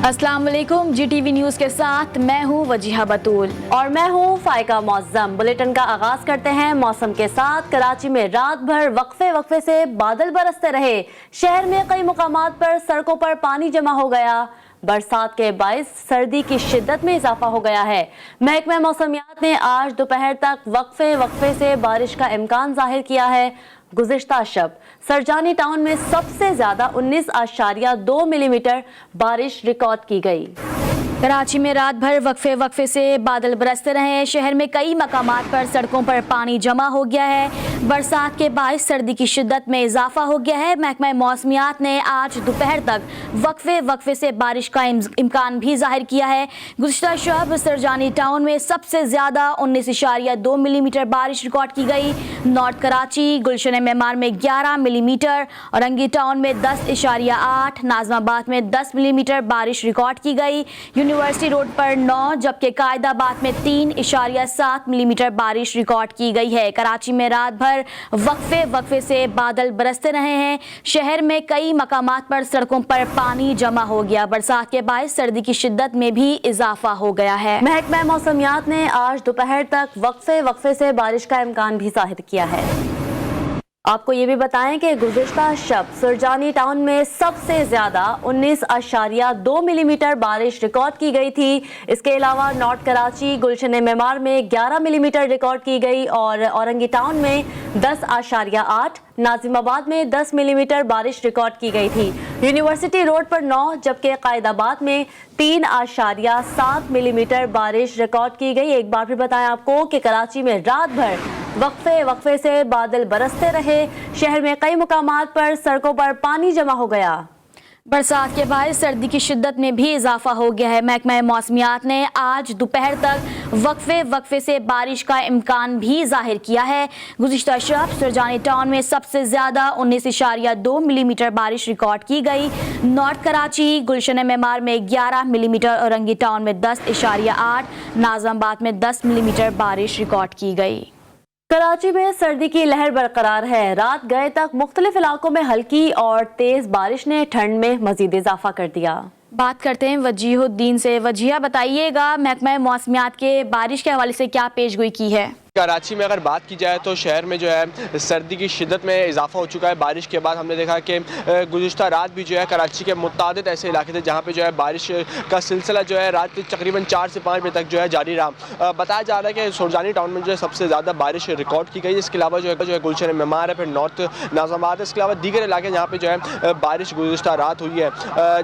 अस्सलाम वालेकुम, GTV news के साथ मैं हूँ वजीहा बतूल और मैं हूँ फाइका मौज़म। बुलेटिन का आगाज करते हैं मौसम के साथ। कराची में रात भर वक्फे से बादल बरसते रहे। शहर में कई मुकामात पर सड़कों पर पानी जमा हो गया। बरसात के बाइस सर्दी की शिद्दत में इजाफा हो गया है। महकमा मौसमियात ने आज दोपहर तक वक्फे से बारिश का इम्कान जाहिर किया है। गुज़िश्ता शब सरजानी टाउन में सबसे ज्यादा 19.2 मिलीमीटर बारिश रिकॉर्ड की गई। कराची में रात भर वक्फे से बादल बरसते रहे। शहर में कई मकामात पर सड़कों पर पानी जमा हो गया है। बरसात के बाइस सर्दी की शिद्दत में इजाफा हो गया है। महकमा मौसमियात ने आज दोपहर तक वक्फे से बारिश का इम्कान भी जाहिर किया है। गुज़िश्ता शब सरजानी टाउन में सबसे ज़्यादा 19.2 मिलीमीटर बारिश रिकॉर्ड की गई। नॉर्थ कराची गुलशन मेमार में 11 मिलीमीटर, औरंगी टाउन में 10.8, नाज़माबाद में 10 मिलीमीटर बारिश रिकॉर्ड की गई। यूनिवर्सिटी रोड पर 9 जबकि कायदाबाद में 3.7 मिलीमीटर बारिश रिकॉर्ड की गई है। कराची में रात भर वक्फे से बादल बरसते रहे हैं। शहर में कई मकामात पर सड़कों पर पानी जमा हो गया। बरसात के बाइस सर्दी की शिद्दत में भी इजाफा हो गया है। महकमा मौसमियात ने आज दोपहर तक वक्फे से बारिश का इम्कान भी जाहिर किया है। आपको ये भी बताएं कि गुज़िश्ता शब सरजानी टाउन में सबसे ज़्यादा 19.2 मिलीमीटर बारिश रिकॉर्ड की गई थी। इसके अलावा नॉर्थ कराची गुलशन मेमार में 11 मिलीमीटर रिकॉर्ड की गई और औरंगी टाउन में 10.8, नाज़िमाबाद में 10 मिलीमीटर बारिश रिकॉर्ड की गई थी। यूनिवर्सिटी रोड पर 9 जबकि कायदाबाद में 3.7 मिलीमीटर बारिश रिकॉर्ड की गई। एक बार फिर बताएं आपको कि कराची में रात भर वक्फे से बादल बरसते रहे। शहर में कई मुकामात पर सड़कों पर पानी जमा हो गया। बरसात के बाद सर्दी की शिद्दत में भी इजाफा हो गया है। महकमा मौसमियात ने आज दोपहर तक वक्फे से बारिश का इम्कान भी जाहिर किया है। गुज़िश्ता शब सरजानी टाउन में सबसे ज़्यादा 19.2 मिलीमीटर बारिश रिकॉर्ड की गई। नॉर्थ कराची गुलशन मेमार में 11 मिलीमीटर, औरंगी टाउन में 10.8, नाज़माबाद में 10 मिलीमीटर बारिश रिकॉर्ड की गई। कराची में सर्दी की लहर बरकरार है। रात गए तक मुख्तलिफ इलाकों में हल्की और तेज बारिश ने ठंड में मजीद इजाफा कर दिया। बात करते हैं वजीहुद्दीन से। वजीहा बताइएगा, महकमा मौसमियात के बारिश के हवाले से क्या पेशगोई की है? कराची में अगर बात की जाए तो शहर में जो है सर्दी की शिद्दत में इजाफा हो चुका है। बारिश के बाद हमने देखा कि गुज़िश्ता रात भी जो है कराची के मुतादिद ऐसे इलाके थे जहाँ पे जो है बारिश का सिलसिला जो है रात तकरीबन 4 से 5 बजे तक जो है जारी रहा। बताया जा रहा है कि सरजानी टाउन में जो है सबसे ज़्यादा बारिश रिकॉर्ड की गई। इसके अलावा जो है गुलशन मेमार है, फिर नॉर्थ नाज़माबाद है, इसके अलावा दीगर इलाके जहाँ पर जो है बारिश गुज़िश्ता रात हुई है,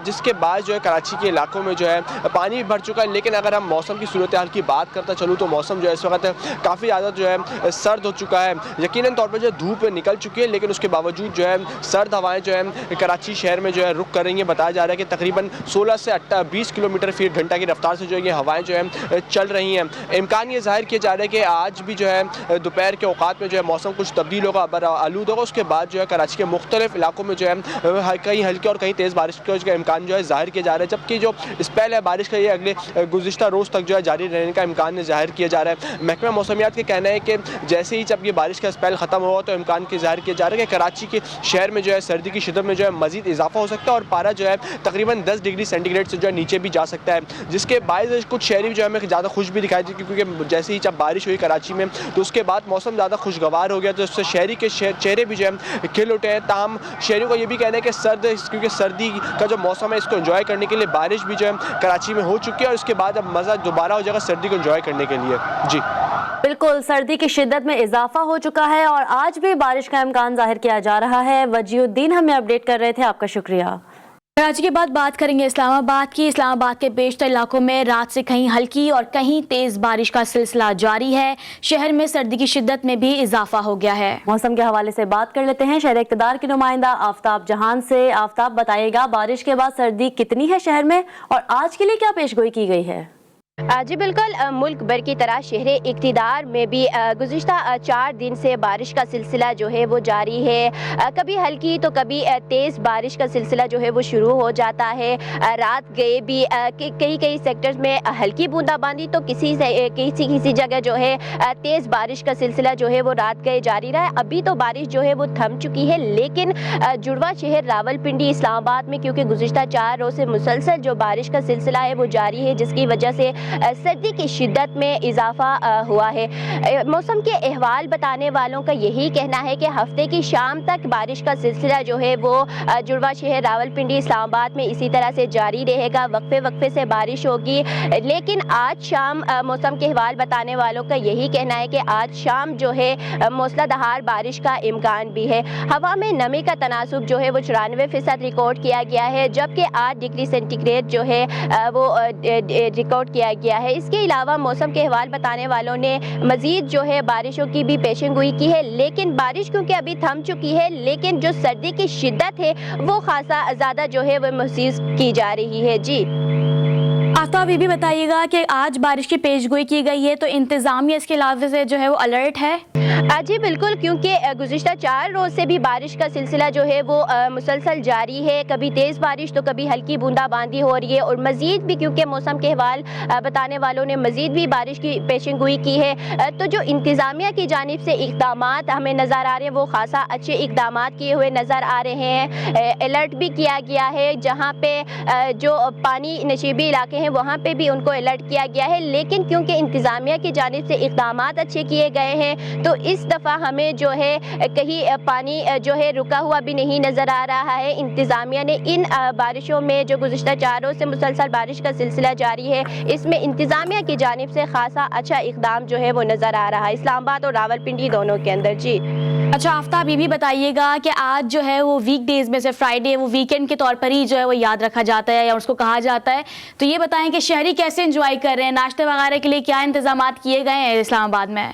जिसके बाद जो है कराची के इलाकों में जो है पानी भर चुका है। लेकिन अगर हम मौसम की सूरत हाल की बात करता चलूँ तो मौसम जो है इस वक्त काफ़ी जो है सर्द हो चुका है। यकीनन तौर पर जो धूप निकल चुकी है, लेकिन उसके बावजूद जो है सर्द हवाएं जो है कराची शहर में जो है रुक कर रही हैं। बताया जा रहा है कि तकरीबन 16 से 20 किलोमीटर फी घंटा की रफ्तार से जो है ये हवाएं जो है चल रही हैं। इम्कान ये जाहिर किया जा रहा है कि आज भी जो है दोपहर के औकात में जो है मौसम कुछ तब्दील होगा, आलूद होगा। उसके बाद जो है कराची के मुख्तलिफ इलाकों में जो है कहीं हल्की और कहीं तेज़ बारिश का इम्कान जो है जाहिर किया जा रहा है। जबकि जो स्पेल है बारिश का ये अगले गुज़िश्ता रोज़ तक जो है जारी रहने का इम्कान जाहिर किया जा रहा है। महकमा मौसमियात का कहना है कि जैसे ही जब ये बारिश का स्पेल ख़त्म होगा तो इम्कान की जाहिर किया जा रहा है कि कराची के शहर में जो है सर्दी की शिद्दत में जो है मज़ीद इजाफा हो सकता है और पारा जो है तकरीबन 10 डिग्री सेंटीग्रेड से जो है नीचे भी जा सकता है, जिसके बायस कुछ शहरी जो है हमें ज़्यादा खुश भी दिखाई दी, क्योंकि जैसे ही जब बारिश हुई कराची में तो उसके बाद मौसम ज़्यादा खुशगवार हो गया, तो उससे शहरी के चेहरे भी जो है खिल उठे हैं। ताहम शहरियों को ये भी कहना है कि क्योंकि सर्दी का जो मौसम है इसको एंजॉय करने के लिए बारिश भी जो है कराची में हो चुकी है और उसके बाद अब मज़ा दोबारा हो जाएगा सर्दी को एंजॉय करने के लिए। जी बिल्कुल, सर्दी की शिद्दत में इजाफा हो चुका है और आज भी बारिश का इम्कान जाहिर किया जा रहा है। वजीहुद्दीन हमें अपडेट कर रहे थे, आपका शुक्रिया। कराची के बाद बात करेंगे इस्लामाबाद की। इस्लामाबाद के बेशतर इलाकों में रात से कहीं हल्की और कहीं तेज बारिश का सिलसिला जारी है। शहर में सर्दी की शिद्दत में भी इजाफा हो गया है। मौसम के हवाले से बात कर लेते हैं शहर इक़्तिदार की नुमाइंदा आफ्ताब जहान से। आफ्ताब बताइएगा, बारिश के बाद सर्दी कितनी है शहर में और आज के लिए क्या पेशगोई की गई है? جی بالکل، ملک بھر کی طرح شہر اقتدار میں بھی گزشتہ 4 دن سے بارش کا سلسلہ جو ہے وہ جاری ہے۔ کبھی ہلکی تو کبھی تیز بارش کا سلسلہ جو ہے وہ شروع ہو جاتا ہے۔ رات گئے بھی کئی سیکٹرز میں ہلکی بوندا باندی تو کسی جگہ جو ہے تیز بارش کا سلسلہ جو ہے وہ رات گئے جاری رہا ہے۔ ابھی تو بارش جو ہے وہ تھم چکی ہے، لیکن جڑواں شہر راولپنڈی اسلام آباد میں کیونکہ گزشتہ 4 روز سے مسلسل جو بارش کا سلسلہ ہے وہ جاری ہے، جس کی وجہ سے سردی کی شدت میں اضافہ ہوا ہے۔ موسم کے احوال بتانے والوں کا یہی کہنا ہے کہ ہفتے کی شام تک بارش کا سلسلہ جو ہے وہ جڑواں شہر راولپنڈی اسلام آباد میں اسی طرح سے جاری رہے گا، وقفے سے بارش ہوگی۔ لیکن آج شام موسم کے احوال بتانے والوں کا یہی کہنا ہے کہ آج شام جو ہے موسلا دھار بارش کا امکان بھی ہے۔ ہوا میں نمی کا تناسب جو ہے وہ 94% ریکارڈ کیا گیا ہے، جبکہ 8 ڈگری سینٹی گریڈ جو ہے وہ ریکارڈ کیا گیا ہے۔ اس کے علاوہ موسم کے احوال بتانے والوں نے مزید جو ہے بارشوں کی بھی پیشن گوئی کی ہے، لیکن بارش کیونکہ ابھی تھم چکی ہے، لیکن جو سردی کی شدت ہے وہ خاصا زیادہ جو ہے وہ محسوس کی جا رہی ہے۔ جی آفتاب، یہ بھی بتائیے گا کہ آج بارش کی پیش گوئی کی گئی ہے تو انتظامیہ اس کے علاوہ سے جو ہے وہ الرٹ ہے؟ جی بالکل، کیونکہ گزشتہ 4 روز سے بھی بارش کا سلسلہ جو ہے وہ مسلسل جاری ہے۔ کبھی تیز بارش تو کبھی ہلکی بوندا باندی ہو رہی ہے، اور مزید بھی کیونکہ موسم کے احوال بتانے والوں نے مزید بھی بارش کی پیشن گوئی کی ہے، تو جو انتظامیہ کی جانب سے اقدامات ہمیں نظر آ رہے ہیں وہ خاصا اچھے اقدامات کیے ہوئے نظر آ رہے ہیں۔ الرٹ بھی کیا گیا ہے، جہاں پہ جو پانی نشیبی علاقے ہیں وہاں پہ بھی ان کو الرٹ کیا گیا ہے، لیکن کیونکہ انتظامیہ کی جانب سے اقدامات اچھے کیے گئے ہیں تو اس دفعہ ہمیں جو ہے کہیں پانی جو ہے رکا ہوا بھی نہیں نظر آ رہا ہے۔ انتظامیہ نے ان بارشوں میں جو گزشتہ 4 روز سے مسلسل بارش کا سلسلہ جاری ہے، اس میں انتظامیہ کی جانب سے خاصا اچھا اقدام جو ہے وہ نظر آ رہا ہے اسلام آباد اور راولپنڈی دونوں کے اندر۔ جی اچھا آفتاب، یہ بھی بتائیے گا کہ آج جو ہے وہ ویک ڈیز میں سے فرائیڈے وہ ویکینڈ کے طور پر ہی جو ہے وہ یاد رکھا جاتا ہے یا اس کو کہا جاتا ہے، تو یہ بتائیں کہ شہری کیسے انجوائے کر رہے ہیں؟ ناشتے وغیرہ کے لیے کیا انتظامات کیے گئے ہیں اسلام آباد میں؟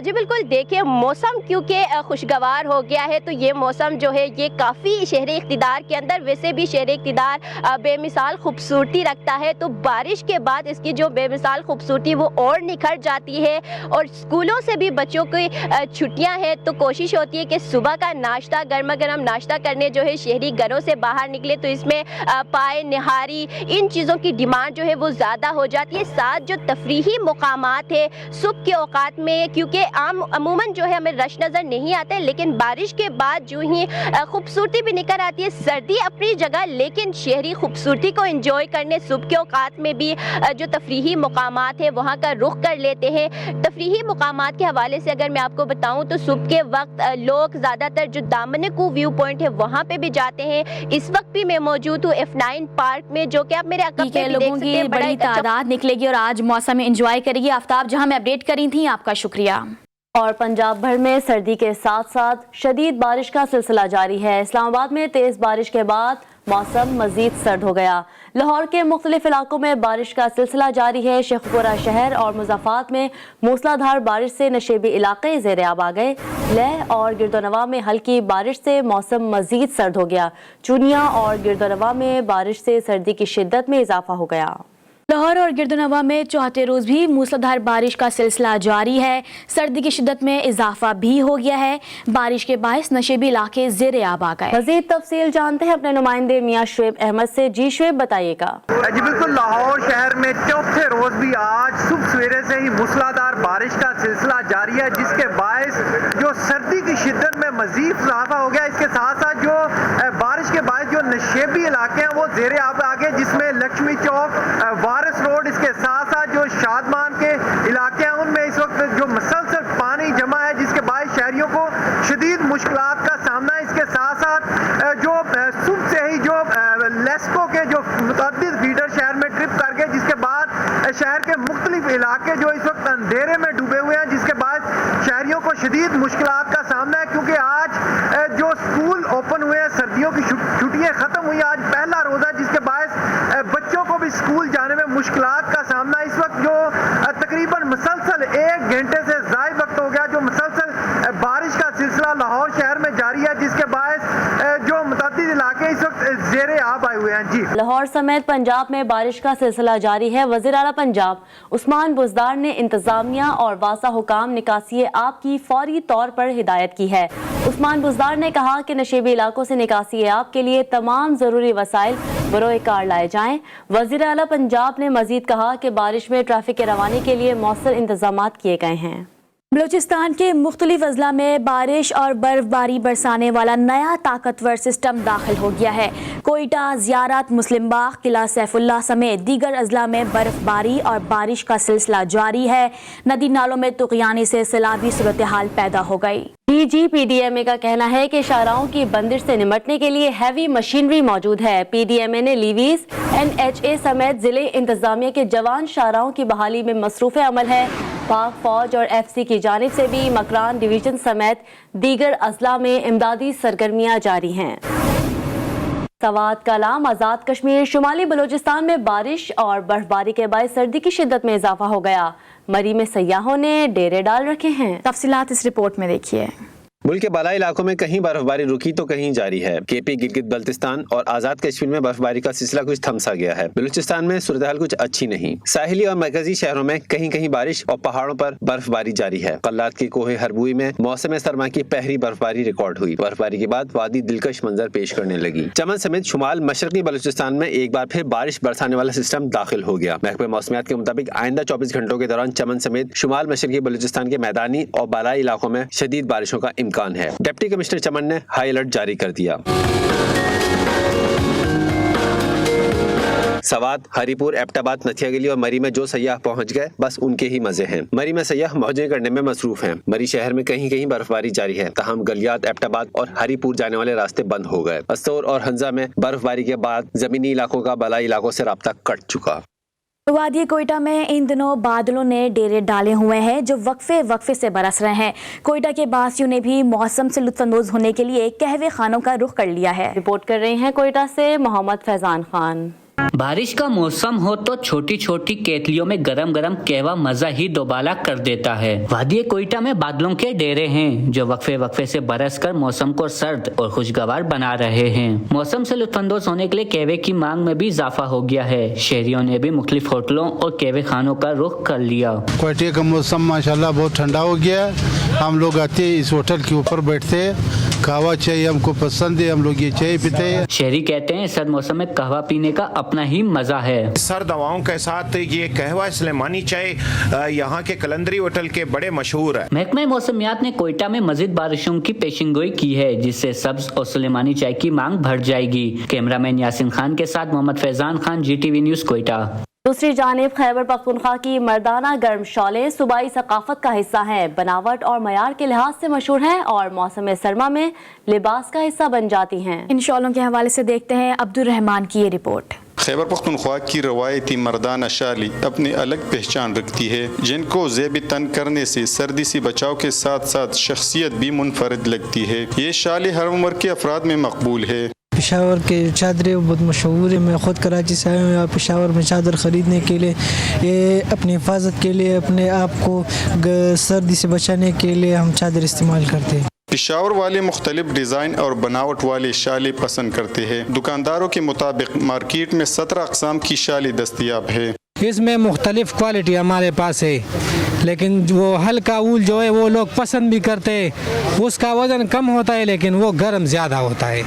جی بالکل، دیکھیں موسم کیونکہ خوشگوار ہو گیا ہے تو یہ موسم جو ہے یہ کافی شہر اقتدار کے اندر، ویسے بھی شہر اقتدار بے مثال خوبصورتی رکھتا ہے، تو بارش کے بعد اس کی جو بے مثال خوبصورتی وہ اور نکھر جاتی ہے۔ اور اسکولوں سے بھی بچوں کی چھٹیاں ہیں تو کوشش ہوتی ہے کہ صبح کا ناشتہ گرما گرم ناشتہ کرنے جو ہے شہری گھروں سے باہر نکلے، تو اس میں پائے نہاری ان چیزوں کی ڈیمانڈ جو ہے وہ زیادہ ہو جاتی ہے۔ ساتھ جو تفریحی مقامات ہے صبح کے اوقات میں، کیونکہ عموماً جو ہے ہمیں رش نظر نہیں آتا ہے، لیکن بارش کے بعد جو ہی خوبصورتی بھی نکل آتی ہے۔ سردی اپنی جگہ، لیکن شہری خوبصورتی کو انجوائے کرنے صبح کے اوقات میں بھی جو تفریحی مقامات ہیں وہاں کا رخ کر لیتے ہیں۔ تفریحی مقامات کے حوالے سے اگر میں آپ کو بتاؤں تو صبح کے وقت لوگ زیادہ تر جو دامنکو ویو پوائنٹ ہے وہاں پہ بھی جاتے ہیں۔ اس وقت بھی میں موجود ہوں F9 پارک میں، جو کہ آپ میرے عقب میں بھی دیکھ سکتے ہیں، بڑی تعداد نکلے گی اور آج موسم انجوائے کرے گی۔ آفتاب، جہاں میں اپڈیٹ کری تھی آپ کا شکریہ۔ اور پنجاب بھر میں سردی کے ساتھ ساتھ شدید بارش کا سلسلہ جاری ہے۔ اسلام آباد میں تیز بارش کے بعد موسم مزید سرد ہو گیا۔ لاہور کے مختلف علاقوں میں بارش کا سلسلہ جاری ہے۔ شیخ پورہ شہر اور مضافات میں موسلا دھار بارش سے نشیبی علاقے زیر آب آ گئے۔ لہ اور گردونواں میں ہلکی بارش سے موسم مزید سرد ہو گیا۔ چونیا اور گردونواں میں بارش سے سردی کی شدت میں اضافہ ہو گیا۔ لاہور اور گردنوا میں چوتھے روز بھی موسلادھار بارش کا سلسلہ جاری ہے۔ سردی کی شدت میں اضافہ بھی ہو گیا ہے۔ بارش کے باعث نشیبی علاقے زیر آب آ گئے۔ مزید تفصیل جانتے ہیں اپنے نمائندے میاں شعیب احمد سے۔ جی شعیب، بتائیے گا۔ جی بالکل، لاہور شہر میں چوتھے روز بھی آج صبح سویرے سے ہی موسلادھار بارش کا سلسلہ جاری ہے، جس کے باعث جو سردی کی شدت میں مزید اضافہ ہو گیا۔ اس کے ساتھ ساتھ جو بارش کے باعث جو نشیبی علاقے ہیں وہ زیر آب آ گئے، جس میں لکشمی چوک، وارث روڈ، اس کے ساتھ ساتھ جو شادمان کے علاقے ہیں ان میں اس وقت جو مسلسل پانی جمع ہے، جس کے باعث شہریوں کو شدید مشکلات کا سامنا ہے۔ اس کے ساتھ ساتھ جو صبح سے ہی جو لیسکو کے جو متعدد فیڈر شہر میں ٹرپ کر گئے، جس کے بعد شہر کے مختلف علاقے جو اس وقت اندھیرے میں ڈوبے ہوئے ہیں، جس کے بعد شہریوں کو شدید مشکلات کا سامنا ہے، کیونکہ آج جو اسکول اوپن ہوئے ہیں، سردیوں کی چھٹیاں ختم ہوئی، آج پہلا روزہ ہے، جس کے باعث بچوں کو بھی اسکول جانے میں مشکلات کا سامنا ہے۔ اس وقت جو تقریباً مسلسل 1 گھنٹے سے زائد وقت ہو گیا جو مسلسل بارش کا سلسلہ لاہور شہر میں جاری ہے، جس کے باعث جو متعدد علاقے اس وقت زیر آب آئے ہوئے ہیں۔ جی لاہور समेत पंजाब में बारिश का सिलसिला जारी है। वज़ीर आला पंजाब उस्मान बुज़दार ने इंतजामिया और वासा हुकाम निकासी आब की फौरी तौर पर हिदायत की है। उस्मान बुज़दार ने कहा कि नशीबी इलाकों से निकासी आब के लिए तमाम ज़रूरी वसाइल बरोए कार लाए जाएं। वज़ीर आला पंजाब ने मजीद कहा कि बारिश में ट्रैफिक की रवानी के लिए मौसर इंतजामात किए गए हैं। बलूचिस्तान के मुख्तलिफ अजला में बारिश और बर्फबारी बरसाने वाला नया ताकतवर सिस्टम दाखिल हो गया है। कोयटा, ज़ियारत, मुस्लिम बाग, किला सैफुल्लाह समेत दीगर अजला में बर्फबारी और बारिश का सिलसिला जारी है। नदी नालों में तुग़यानी से सैलाबी सूरत हाल पैदा हो गई। PDMA का कहना है कि शाहराहों की बंदिश से निमटने के लिए हैवी मशीनरी मौजूद है। PDMA ने लीवीज, NHA समेत जिले इंतजामिया के जवान शाहराहों की बहाली में मसरूफ़ अमल है। पाक फौज और FC की जानिब से भी मकरान डिवीजन समेत दीगर अजला में इमदादी सरगर्मियाँ जारी हैं। सवात कलाम आज़ाद कश्मीर शुमाली बलूचिस्तान में बारिश और बर्फबारी के बाद सर्दी की शिद्दत में इजाफा हो गया। मरी में सयाहों ने डेरे डाल रखे हैं। तफसीलात इस रिपोर्ट में देखिए। मुल्क के बालाई इलाकों में कहीं बर्फबारी रुकी तो कहीं जारी है। KP, गिलगित बल्तिस्तान और आजाद कश्मीर में बर्फबारी का सिलसिला कुछ थमसा गया है। बलूचिस्तान में सूरत हाल कुछ अच्छी नहीं। साहिली और मरकजी शहरों में कहीं कहीं बारिश और पहाड़ों पर बर्फबारी जारी है। कल्लात की कोहे हरबुई में मौसम सरमा की पहली बर्फबारी रिकॉर्ड हुई। बर्फबारी के बाद वादी दिलकश मंजर पेश करने लगी। चमन समेत शुमाल मशरकी बलूचिस्तान में एक बार फिर बारिश बरसाने वाला सिस्टम दाखिल हो गया। महकमे मौसमियात के मुताबिक आइंदा 24 घंटों के दौरान चमन समेत शुमाल मशरकी बलूचिस्तान के मैदानी और बालाई इलाकों में शदीद बारिशों का इम्कान है। डिप्टी कमिश्नर चमन ने हाई अलर्ट जारी कर दिया। सवात, हरीपुर, एबटाबाद, नथिया गली और मरी में जो सयाह पहुंच गए बस उनके ही मजे हैं। मरी में सयाह मौजें करने में मसरूफ हैं। मरी शहर में कहीं कहीं बर्फबारी जारी है। तहम गलियात, एबटाबाद और हरीपुर जाने वाले रास्ते बंद हो गए। अस्तौर और हंजा में बर्फबारी के बाद जमीनी इलाकों का बलाई इलाकों से राब्ता कट चुका। वादी कोयटा में इन दिनों बादलों ने डेरे डाले हुए हैं जो वक्फे से बरस रहे हैं। कोयटा के बासियों ने भी मौसम से लुत्फानंदोज होने के लिए कहवे खानों का रुख कर लिया है। रिपोर्ट कर रहे हैं कोयटा से मोहम्मद फैजान खान। बारिश का मौसम हो तो छोटी छोटी केतलियों में गरम गरम कहवा मजा ही दोबाला कर देता है। वादी कोयटा में बादलों के डेरे हैं जो वक्फे से बरसकर मौसम को सर्द और खुशगवार बना रहे हैं। मौसम से लुत्फानंदोज होने के लिए कहवे की मांग में भी इजाफा हो गया है। शहरियों ने भी मुख्तलिफ होटलों और कहवे खानों का रुख कर लिया। कोयटे का मौसम माशाल्लाह बहुत ठंडा हो गया। हम लोग आते इस होटल के ऊपर बैठते, कहवा चाहिए हमको पसंद है, हम लोग ये चाय पीते हैं। शहरी कहते हैं सर्द मौसम में कहवा पीने का अपना ही मजा है। सर्द हवाओं के साथ ये कहवा सुलेमानी चाय यहाँ के कलंदरी होटल के बड़े मशहूर है। महकमा मौसमियात ने कोयटा में मजीद बारिशों की पेशिंगोई की है जिससे सब्ज और सुलेमानी चाय की मांग बढ़ जाएगी। कैमरामैन यासिन खान के साथ मोहम्मद फैजान खान, GTV न्यूज कोयटा। दूसरी जानिब खैबर पख्तूनख्वा की मर्दाना गर्म शॉलें सूबाई सकाफत का हिस्सा हैं। बनावट और मयार के लिहाज से मशहूर हैं और मौसम सरमा में लिबास का हिस्सा बन जाती हैं। इन शॉलों के हवाले से देखते हैं अब्दुल रहमान की ये रिपोर्ट। खैबर पख्तूनख्वा की रवायती मर्दाना शाली अपनी अलग पहचान रखती है, जिनको ज़ेब तन करने से सर्दी से बचाव के साथ साथ शख्सियत भी मुनफरद लगती है। ये शाली हर उम्र के अफराद में मकबूल है। पेशावर के चादरें बहुत मशहूर है। मैं ख़ुद कराची से आया हूँ यहाँ पेशावर में चादर ख़रीदने के लिए। ये अपनी हिफाजत के लिए, अपने आप को सर्दी से बचाने के लिए हम चादर इस्तेमाल करते हैं। पेशावर वाले मुख्तलिफ डिज़ाइन और बनावट वाले शाली पसंद करते हैं। दुकानदारों के मुताबिक मार्केट में 17 अक़साम की शाली दस्तयाब है। इसमें मुख्तलिफ क्वालिटी हमारे पास है, लेकिन वो हल्का ऊल जो है वो लोग पसंद भी करते हैं। उसका वज़न कम होता है लेकिन वो गर्म ज़्यादा होता है,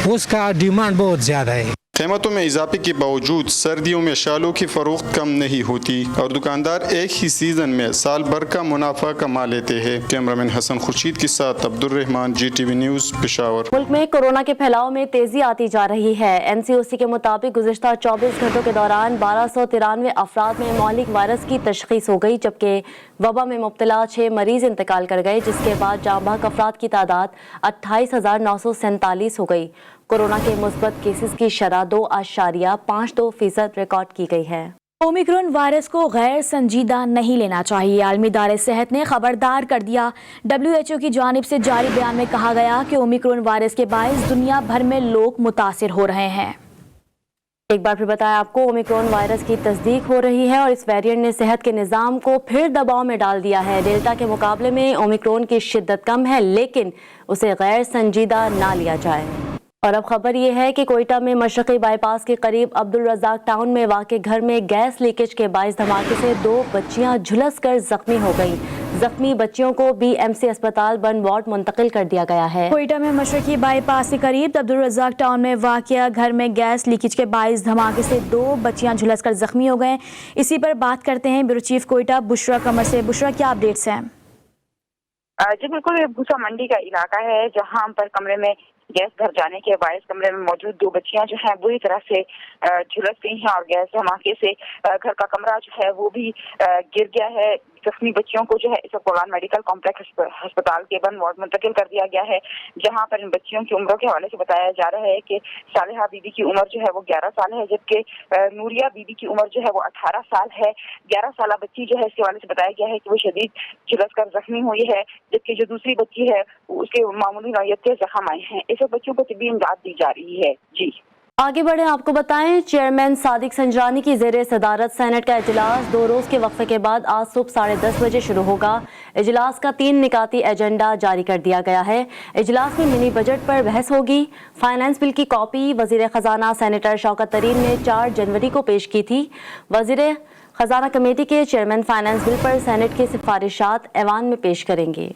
उसका डिमांड बहुत ज़्यादा है। कीमतों में इजाफे के बावजूद सर्दियों में शालों की फरोख्त कम नहीं होती और दुकानदार एक ही सीजन में साल भर का मुनाफा कमा लेते हैं। कैमरामैन हसन खुर्शीद के साथ अब्दुल रहमान, GTV न्यूज़ पेशावर। मुल्क में कोरोना के फैलाव में तेजी आती जा रही है। NCOC के मुताबिक गुज़िश्ता 24 घंटों के दौरान 1293 अफराद में मौलिक वायरस की तशख़ीस हो गई, जबकि वबा में मुब्तला 6 मरीज इंतकाल कर गए, जिसके बाद जाँबाक अफराद की तादाद 28,947 हो गई। कोरोना के मुस्बत केसेस की शरह 2.52% रिकॉर्ड की गई है। ओमिक्रॉन वायरस को गैर संजीदा नहीं लेना चाहिए, आलमी इदारे सेहत ने खबरदार कर दिया। WHO की जानिब से जारी बयान में कहा गया कि ओमिक्रॉन वायरस के बायस दुनिया भर में लोग मुतासिर हो रहे हैं। एक बार फिर बताया आपको, ओमिक्रॉन वायरस की तस्दीक हो रही है और इस वेरिएंट ने सेहत के निज़ाम को फिर दबाव में डाल दिया है। डेल्टा के मुकाबले में ओमिक्रॉन की शिद्दत कम है, लेकिन उसे गैर संजीदा ना लिया जाए। और अब खबर ये है कि कोयटा में मशरक़ी बाईपास के करीब अब्दुल रज़ाक टाउन में वाक़े घर में गैस लीकेज के बाइस धमाके से 2 बच्चियां झुलस कर जख्मी हो गईं। जख्मी बच्चियों को BMC अस्पताल बन वार्ड मुंतकिल कर दिया गया है। कोयटा में मशरक़ी बाईपास के करीब अब्दुल रज़ाक टाउन में वाक़या घर में गैस लीकेज के बाइस धमाके से 2 बच्चियां झुलस कर जख्मी हो गए। इसी पर बात करते हैं ब्यूरो चीफ कोयटा बुशरा कमर से। बुशरा, क्या अपडेट्स हैं? जी बिल्कुल, ये भूसा मंडी का इलाका है जहां पर कमरे में गैस भर जाने के बायस कमरे में मौजूद 2 बच्चियां जो हैं बुरी तरह से झुलस गई हैं और गैस धमाके से घर का कमरा जो है वो भी गिर गया है। जख्मी बच्चियों को जो है इस वक्त मेडिकल कॉम्प्लेक्स अस्पताल के बन वार्ड मुंतकिल कर दिया गया है, जहां पर इन बच्चियों की उम्रों के हवाले से बताया जा रहा है कि सालिहा बीबी की उम्र जो है वो 11 साल है, जबकि नूरिया बीबी की उम्र जो है वो 18 साल है। 11 साल बच्ची जो है इसके हवाले से बताया गया है कि वो शदीद झुलस कर जख्मी हुई है, जबकि जो दूसरी बच्ची है उसके मामूली नौयत के जख्म आए हैं। इस बच्चों को तिब्बी इमदाद दी जा रही है। जी आगे बढ़े, आपको बताएं चेयरमैन सादिक संजरानी की ज़ेरे सदारत सेनेट का इजलास 2 रोज़ के वक्फे के बाद आज सुबह 10:30 बजे शुरू होगा। इजलास का 3 निकाती एजेंडा जारी कर दिया गया है। इजलास में मिनी बजट पर बहस होगी। फाइनेंस बिल की कॉपी वज़ीर ख़जाना सेनेटर शौकत तरीन ने 4 जनवरी को पेश की थी। वज़ीर ख़जाना कमेटी के चेयरमैन फाइनेंस बिल पर सेनेट की सिफारिशात ऐवान में पेश करेंगे।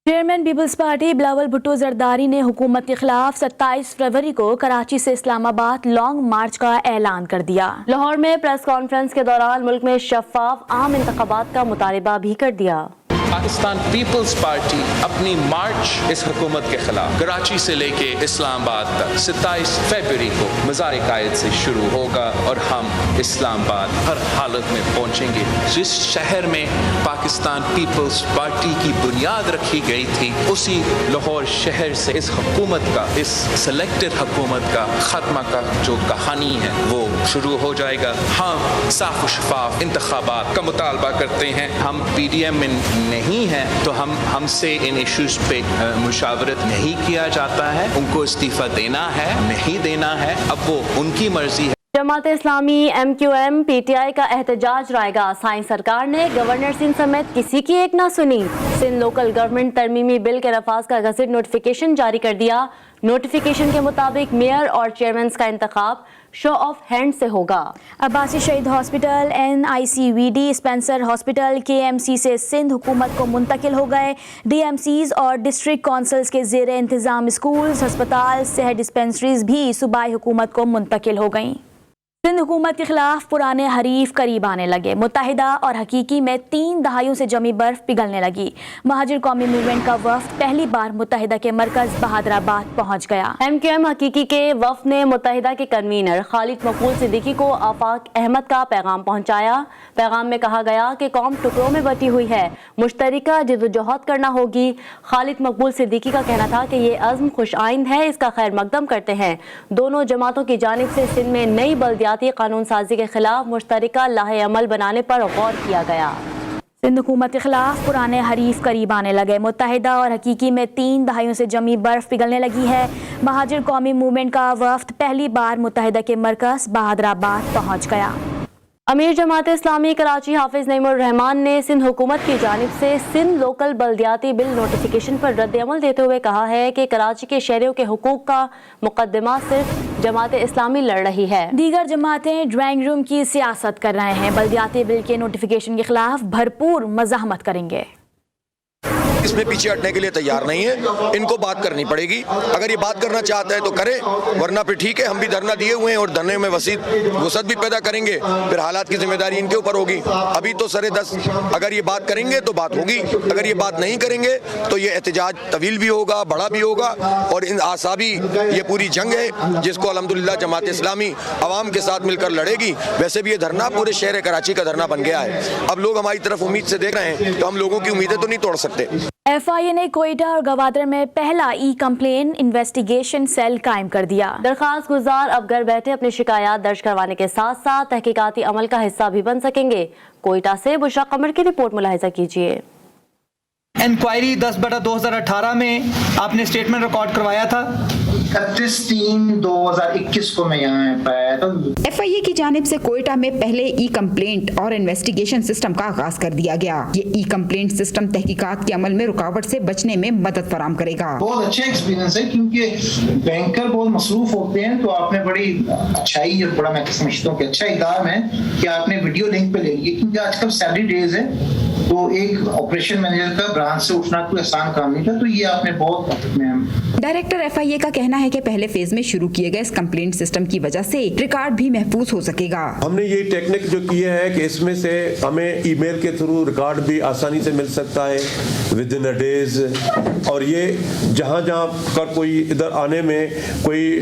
चेयरमैन पीपल्स पार्टी बिलावल भुट्टो जरदारी ने हुकूमत के खिलाफ 27 फरवरी को कराची से इस्लामाबाद लॉन्ग मार्च का ऐलान कर दिया। लाहौर में प्रेस कॉन्फ्रेंस के दौरान मुल्क में शफाफ आम इंतखाबात का मुतालबा भी कर दिया। पाकिस्तान पीपल्स पार्टी अपनी मार्च इस हुकूमत के खिलाफ कराची से लेके इस्लामाबाद तक 27 फरवरी को मज़ार कायद से शुरू होगा और हम इस्लामाबाद हर हालत में पहुंचेंगे। जिस शहर में पाकिस्तान पीपल्स पार्टी की बुनियाद रखी गई थी, उसी लाहौर शहर से इस हुकूमत का, इस सिलेक्टेड हुकूमत का खात्मा का जो कहानी है वो शुरू हो जाएगा। हम साफ और शफाफ इंतखाबात का मुतालबा करते हैं। हम PDM में नहीं है तो हमसे इन इश्यूज पे मुशावरत नहीं किया जाता है। उनको इस्तीफा देना है, नहीं देना है, अब वो उनकी मर्जी है। जमात इस्लामी MQM PTI का एहतजाज रायगा। साईं सरकार ने गवर्नर सिंध समेत किसी की एक ना सुनी। सिंध लोकल गवर्नमेंट तरमीमी बिल के नफाज का गज़ट नोटिफिकेशन जारी कर दिया। नोटिफिकेशन के मुताबिक मेयर और चेयरमैन का इंतखाब शो ऑफ हैंड से होगा। अब्बासी शहीद hospital, NICVD, Spencer hospital, KMC से सिंध हुकूमत को मुंतकिल हो गए। DMCs और डिस्ट्रिक्ट काउंसिल्स के ज़ेर इंतज़ाम स्कूल्स, अस्पताल, सेहत डिस्पेंसरीज भी सूबाई हुकूमत को मुंतकिल हो गईं। सिंध हुकूमत के खिलाफ पुराने हरीफ करीब आने लगे। मुत्तहिदा और हकीकी में 3 दहाइयों से जमी बर्फ पिघलने लगी। महाजिर कौमी मूवमेंट का वफ्द पहली बार मुत्तहिदा के मरकज बहादुराबाद पहुंच गया। MQM हकीकी के वफ्द ने मुत्तहिदा के कन्वीनर खालिद मकबूल सिद्दीकी को आफाक अहमद का पैगाम पहुंचाया। पैगाम में कहा गया कि कौम टुकड़ों में बटी हुई है, मुश्तरका जद्दोजहद करना होगी। खालिद मकबूल सिद्दीकी का कहना था कि ये अज़्म खुश आइंद है, इसका खैर मकदम करते हैं। दोनों जमातों की जानिब से सिंध में नई बल्दियाती कानून साजी के खिलाफ मुश्तरका लाहे अमल बनाने पर गौर किया गया। सिंध हुकूमत के खिलाफ पुराने हरीफ करीब आने लगे। मुत्तहिदा और हकीकी में 3 दहाइयों से जमी बर्फ पिघलने लगी है। महाजिर कौमी मूवमेंट का वफ्द पहली बार मुत्तहिदा के मरकज बहादुराबाद पहुंच गया। अमीर जमात इस्लामी कराची हाफिज नईमुर रहमान ने सिंध हुकूमत की जानिब से सिंध लोकल बल्दियाती बिल नोटिफिकेशन पर रद्द अमल देते हुए कहा है कि कराची के शहरियों के हुकूक का मुकदमा सिर्फ जमात इस्लामी लड़ रही है। दीगर जमातें ड्राइंग रूम की सियासत कर रहे हैं। बल्दियाती बिल के नोटिफिकेशन के खिलाफ भरपूर मज़ाहमत करेंगे। इसमें पीछे हटने के लिए तैयार नहीं है, इनको बात करनी पड़ेगी। अगर ये बात करना चाहता है तो करे, वरना फिर ठीक है, हम भी धरना दिए हुए हैं और धरने में वसत भी पैदा करेंगे, फिर हालात की जिम्मेदारी इनके ऊपर होगी। अभी तो सरे दस अगर ये बात करेंगे तो बात होगी, अगर ये बात नहीं करेंगे तो ये एहतजाज तवील भी होगा, बड़ा भी होगा और इन आसाबी ये पूरी जंग है जिसको अल्हम्दुलिल्लाह जमात इस्लामी अवाम के साथ मिलकर लड़ेगी। वैसे भी ये धरना पूरे शहर कराची का धरना बन गया है। अब लोग हमारी तरफ उम्मीद से देख रहे हैं तो हम लोगों की उम्मीदें तो नहीं तोड़ सकते। FIA ने कोयटा और गवादर में पहला कंप्लेन इन्वेस्टिगेशन सेल कायम कर दिया। दरखास्त गुजार अब घर बैठे अपनी शिकायत दर्ज करवाने के साथ साथ तहकीकाती अमल का हिस्सा भी बन सकेंगे। कोयटा से बुशरा कमर की रिपोर्ट मुलाहिजा कीजिए। इंक्वायरी 10/2018 में आपने स्टेटमेंट रिकॉर्ड करवाया था 31/3/2021 को मैं यहाँ पाया था। FIA की जानिब से कोयटा में पहले ई कंप्लेंट और इन्वेस्टिगेशन सिस्टम का आगाज कर दिया गया। ये ई कंप्लेंट सिस्टम तहकीकात के अमल में रुकावट से बचने में मदद फराहम करेगा। बहुत अच्छा एक्सपीरियंस है, क्योंकि बैंकर बहुत मसरूफ होते हैं, तो आपने बड़ी अच्छाई और बड़ा मैं समझता हूँ कि अच्छा इक़दाम है कि आपने वीडियो लिंक पे ले लिए, क्योंकि आजकल सैलरी डेज है, तो एक ऑपरेशन मैनेजर का ब्रांच से उठना कोई आसान काम नहीं था, तो ये आपने बहुत। डायरेक्टर FIA का कहना है कि पहले फेज में शुरू किए गए इस कंप्लेंट सिस्टम की वजह से रिकॉर्ड भी महफूज हो सकेगा। हमने ये टेक्निक जो की है कि इसमें से हमें ईमेल के थ्रू रिकॉर्ड भी आसानी से मिल सकता है विद इन अ डेज, और ये जहाँ जहाँ कर कोई इधर आने में कोई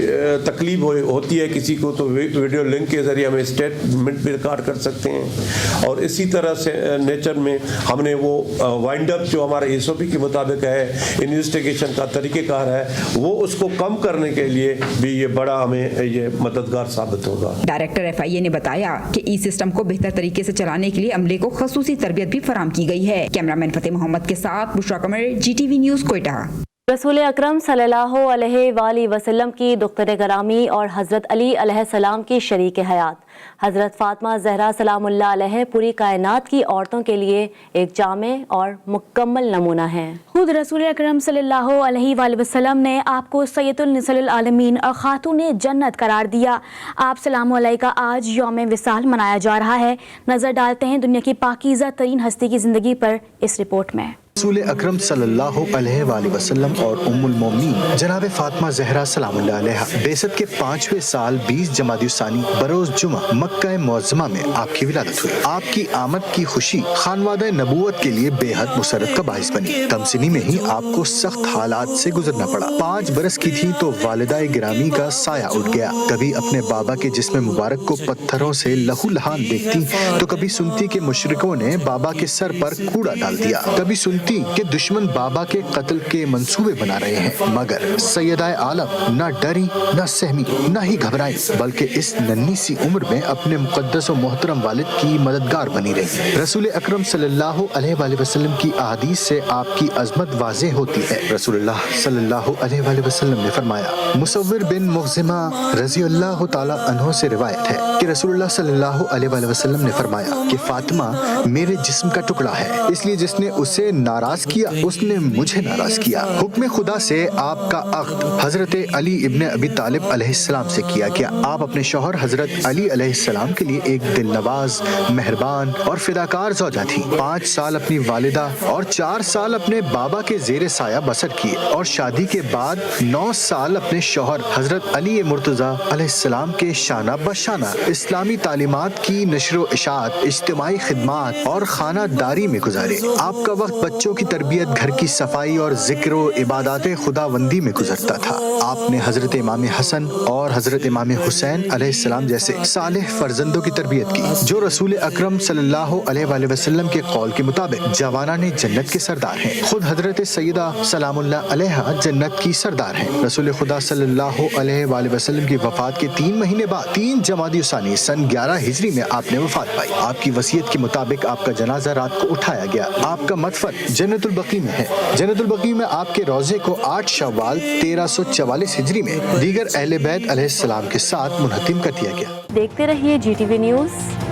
तकलीफ होती है किसी को, तो वीडियो लिंक के जरिए हमें स्टेटमेंट भी रिकॉर्ड कर सकते हैं। और इसी तरह से नेचर में हमने वो वाइंड अप जो हमारे SOP के मुताबिक है, इन्वेस्टिगेशन का तरीक़ेकार है, वो उसको कम करने के लिए भी ये बड़ा हमें ये मददगार साबित होगा। डायरेक्टर FIA ने बताया कि ई सिस्टम को बेहतर तरीके से चलाने के लिए अमले को खसूसी तरबियत भी फराहम की गई है। कैमरामैन फतेह मोहम्मद के साथ बुशरा कमर, GTV न्यूज़, कोयटा। रसूल अकरम सल्लल्लाहु अलैहि वसल्लम की दुख्तर गरामी और हज़रत अली अलैहिस्सलाम की शरीक हयात हज़रत फ़ातिमा ज़हरा सलामुल्लाह अलैहा पूरी कायनात की औरतों के लिए एक जामे और मुकम्मल नमूना है। खुद रसूल अकरम सल्लल्लाहु अलैहि वसल्लम ने आपको सैयदुल निसाइल आलमीन और खातूने जन्नत करार दिया। आप सलाम अलैका आज यौम विसाल मनाया जा रहा है। नज़र डालते हैं दुनिया की पाकीज़ा तरीन हस्ती की ज़िंदगी पर इस रिपोर्ट में। रसूल अकरम सल्लल्लाहु अलैहि वसल्लम और उम्मुल मोमिनीन जनाब फातिमा ज़हरा सलामुल्लाह अलैहा बेसत के 5वें साल 20 जमादियुस्सानी बरोज जुमा मक्का मुअज़्ज़मा में आपकी विलादत हुई। आपकी आमद की खुशी खानवादा नबूवत के लिए बेहद मुसरत का बाइस बनी। तमसिनी में ही आपको सख्त हालात से गुजरना पड़ा। 5 बरस की थी तो वालिदा गिरामी का साया उठ गया। कभी अपने बाबा के जिस्म मुबारक को पत्थरों से लहू लहान देखती, तो कभी सुनती कि मुशरिकों ने बाबा के सर पर कूड़ा डाल दिया। कभी सुनती कि दुश्मन बाबा के कत्ल के मंसूबे बना रहे हैं, मगर सैयदा आलम न डरी न सहमी न ही घबराई, बल्कि इस नन्ही सी उम्र में अपने मुकद्दस और मोहतरम वालिद की मददगार बनी रही। रसूल अकरम सल्लल्लाहु अलैहि वसल्लम की अहादीस से आपकी अजमत वाज़ेह होती है। रसूलुल्लाह सल्लल्लाहु अलैहि वसल्लम ने फरमाया, मुसव्विर बिन मुग़ज़िमा रज़ियल्लाहु ताला अन्हु से रिवायत है कि रसूलुल्लाह सल्लल्लाहु अलैहि वसल्लम ने फरमाया कि फातिमा मेरे जिस्म का टुकड़ा है, इसलिए जिसने उसे नाराज किया उसने मुझे नाराज किया। हुक्म खुदा से आपका अक़्द हजरत अली इब्न अबी तालिब अलैहिस्सलाम से किया गया। आप अपने शौहर हजरत अली अलैहिस्सलाम के लिए एक दिलनवाज, मेहरबान और फिदाकार ज़ौजा थी। 5 साल अपनी वालिदा और 4 साल अपने बाबा के ज़ेरे साया बसर किए और शादी के बाद 9 साल अपने शौहर हजरत अली मुर्तज़ा अलैहिस्सलाम के शाना बशाना इस्लामी तालीमात की नशर इशात, इज्तिमाई खिदमात और खानादारी में गुजारे। आपका वक्त बच्चों की तरबियत, घर की सफाई और जिक्र व इबादत खुदावंदी में गुजरता था। आपने हजरत इमाम हसन और हजरत इमाम हुसैन अलैहिस्सलाम जैसे सालेह फर्जंदों की तरबियत की, जो रसूल अकरम सल्लल्लाहु अलैहि वसल्लम के कौल के मुताबिक जवाना ने जन्नत के सरदार हैं। खुद हजरत सैयदा सलामुल्लाह अलैहा जन्नत की सरदार हैं। रसूल खुदा सल्लल्लाहु अलैहि वसल्लम की वफात के 3 महीने बाद 3 जमादियुस्सानी सन 11 हिजरी में आपने वफात पाई। आपकी वसीयत के मुताबिक आपका जनाजा रात को उठाया गया। आपका मदफन जन्नतुल बकी में है। जन्नतुल बकी में आपके रोजे को 8 शव्वाल 1344 हिजरी में दीगर अहले बैत अलैहिस्सलाम के साथ मुनहतिम कर दिया गया। देखते रहिए GTV न्यूज़।